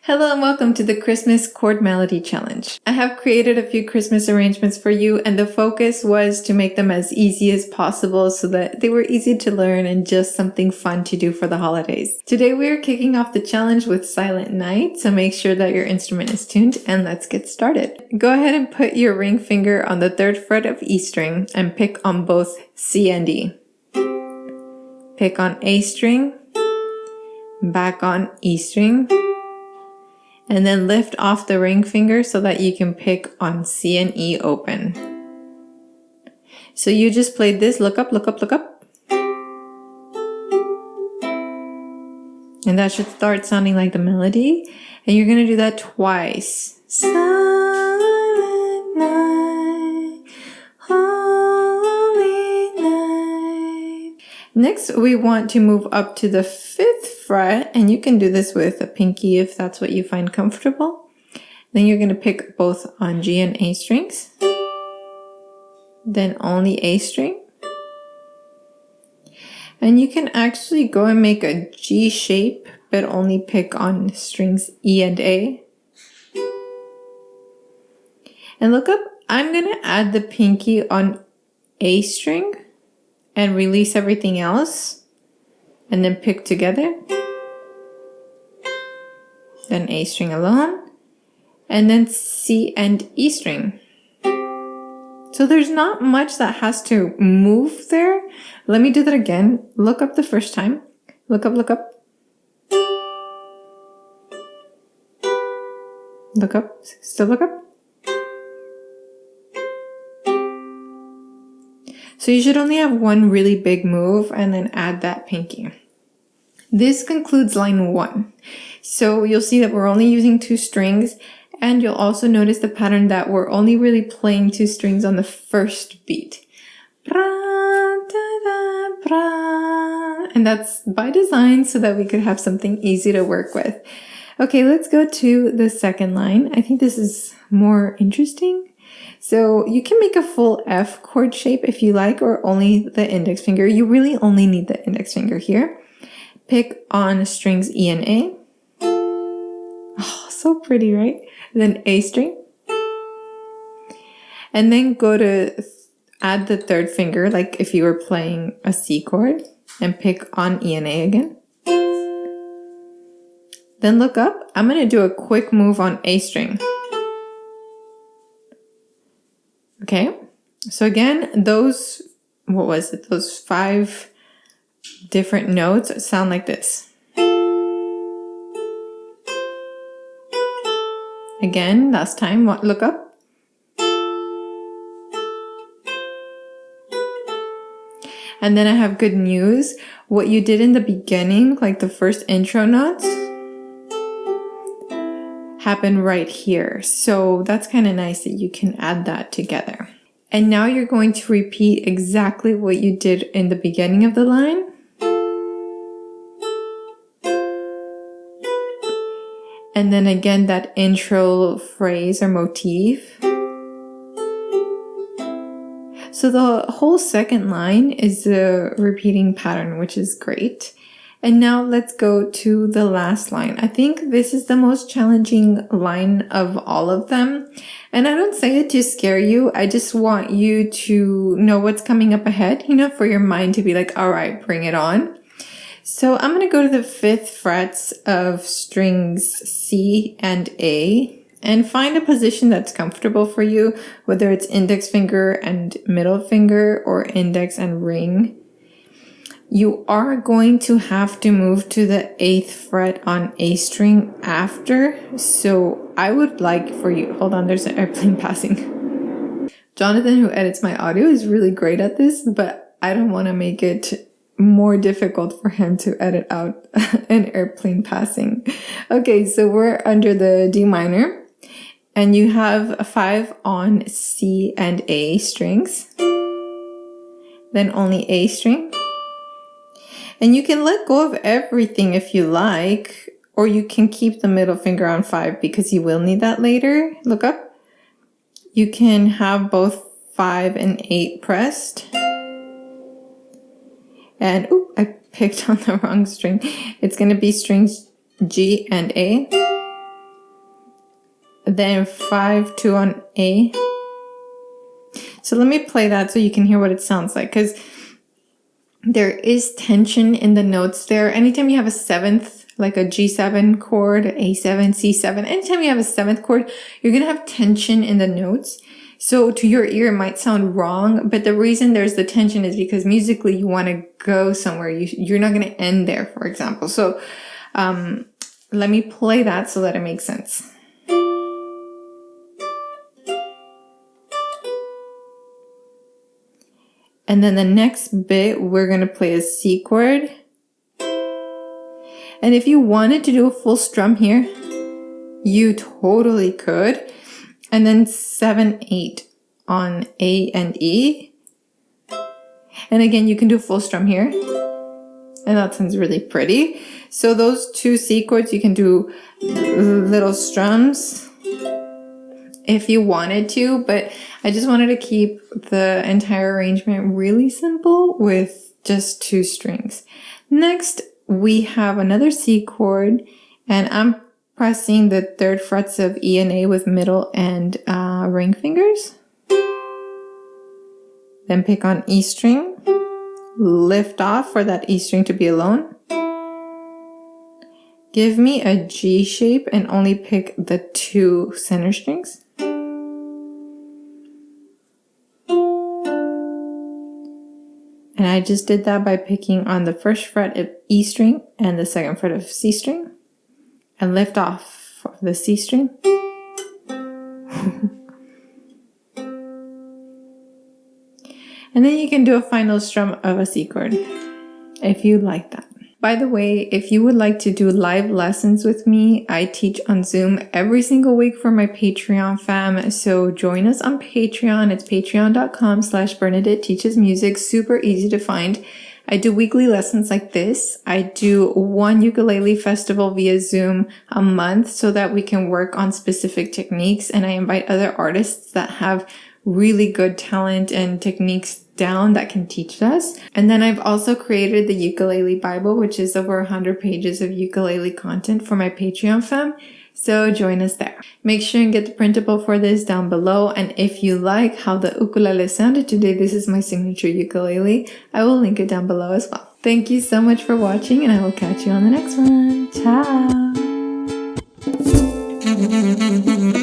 Hello and welcome to the Christmas Chord Melody Challenge. I have created a few Christmas arrangements for you, and the focus was to make them as easy as possible so that they were easy to learn and just something fun to do for the holidays. Today we are kicking off the challenge with Silent Night, so make sure that your instrument is tuned and let's get started. Go ahead and put your ring finger on the 3rd fret of E string and pick on both C and E. Pick on A string, back on E string, and then lift off the ring finger so that you can pick on C and E open. So you just played this, look up, look up, look up. And that should start sounding like the melody. And you're gonna do that twice. Silent night, holy night. Next, we want to move up to the 5th fret, and you can do this with a pinky if that's what you find comfortable. Then you're going to pick both on G and A strings, then only A string. And you can actually go and make a G shape, but only pick on strings E and A. And look up, I'm going to add the pinky on A string and release everything else, and then pick together. Then A string alone, and then C and E string. So there's not much that has to move there. Let me do that again. Look up the first time. Look up, look up. Look up, still look up. So you should only have one really big move and then add that pinky. This concludes line 1. So you'll see that we're only using 2 strings, and you'll also notice the pattern that we're only really playing 2 strings on the first beat. And that's by design so that we could have something easy to work with. Okay, let's go to the 2nd line. I think this is more interesting. So you can make a full F chord shape if you like, or only the index finger. You really only need the index finger here. Pick on strings E and A. Oh, so pretty, right? Then A string. And then go to add the 3rd finger, like if you were playing a C chord, and pick on E and A again. Then look up. I'm going to do a quick move on A string. Okay, so again, those 5 different notes sound like this. Again, last time, look up. And then I have good news. What you did in the beginning, like the first intro notes, happen right here. So that's kind of nice that you can add that together. And now you're going to repeat exactly what you did in the beginning of the line. And then again, that intro phrase or motif. So the whole 2nd line is the repeating pattern, which is great. And now let's go to the last line. I think this is the most challenging line of all of them. And I don't say it to scare you. I just want you to know what's coming up ahead, for your mind to be like, all right, bring it on. So I'm going to go to the 5th frets of strings C and A and find a position that's comfortable for you, whether it's index finger and middle finger or index and ring. You are going to have to move to the 8th fret on A string after. So I would like for you, hold on, there's an airplane passing. Jonathan, who edits my audio, is really great at this, but I don't want to make it more difficult for him to edit out an airplane passing. Okay, so we're under the D minor, and you have a 5 on C and A strings, then only A string. And you can let go of everything if you like, or you can keep the middle finger on 5 because you will need that later. Look up. You can have both 5 and 8 pressed. And, ooh, I picked on the wrong string. It's going to be strings G and A. then 5-2 on A. So let me play that so you can hear what it sounds like, because there is tension in the notes there. Anytime you have a seventh, like a G7 chord, A7, C7, anytime you have a seventh chord, you're going to have tension in the notes. So to your ear, it might sound wrong, but the reason there's the tension is because musically you want to go somewhere. You're not going to end there, for example. So let me play that so that it makes sense. And then the next bit, we're going to play a C chord. And if you wanted to do a full strum here, you totally could. And then 7-8 on A and E. And again, you can do full strum here. And that sounds really pretty. So those two C chords, you can do little strums if you wanted to, but I just wanted to keep the entire arrangement really simple with just 2 strings. Next, we have another C chord, and I'm pressing the 3rd frets of E and A with middle and ring fingers. Then pick on E string, lift off for that E string to be alone. Give me a G shape and only pick the 2 center strings. And I just did that by picking on the 1st fret of E string and the 2nd fret of C string. And lift off the C string. And then you can do a final strum of a C chord if you like that. By the way, if you would like to do live lessons with me, I teach on Zoom every single week for my Patreon fam. So join us on Patreon. It's patreon.com/Bernadette Teaches Music. Super easy to find. I do weekly lessons like this. I do 1 ukulele festival via Zoom a month so that we can work on specific techniques. And I invite other artists that have really good talent and techniques down that can teach us. And then I've also created the Ukulele Bible, which is over 100 pages of ukulele content for my Patreon fam. So join us there. Make sure and get the printable for this down below. And if you like how the ukulele sounded today, this is my signature ukulele. I will link it down below as well. Thank you so much for watching, and I will catch you on the next one. Ciao!